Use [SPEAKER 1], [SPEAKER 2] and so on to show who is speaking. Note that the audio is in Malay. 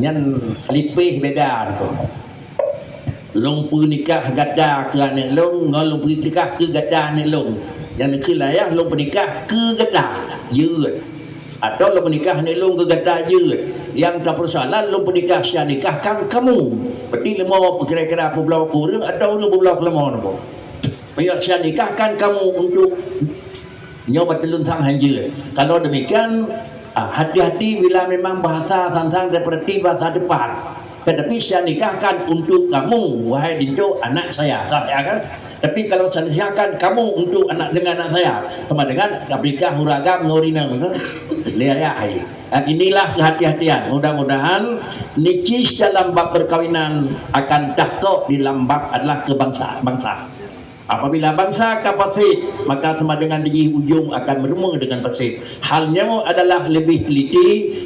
[SPEAKER 1] nyan lipih beda tu. Long pu nikah gada ke anak long, ngolong pu nikah ke gada anak long. Yang nak lah ya, long pernikah ke gada yeut. Atau long pernikah anak long ke gada yeut. Yang tak persoalan long pernikah sia nikahkan kamu. Berarti lemah kira-kira apa belau kurang atau lu belau lemah apa. Biar sia nikahkan kamu untuk nyoba teluntang hanya. Kalau demikian hati-hati bila memang bahasa tentang seperti bahasa depan. Tetapi saya nikahkan untuk kamu, wahai dindu anak saya, ya kan? Tapi kalau saya nikahkan kamu untuk anak dengan anak saya, sama dengan aplikah huragam ngorina, lihat. Inilah kehati-hatian. Mudah-mudahan nicis dalam bab perkawinan akan tahqiq di dalam bab adalah bangsa. Apabila bangsa kapasit, maka sama dengan di ujung akan bertemu dengan pasir. Halnya adalah lebih teliti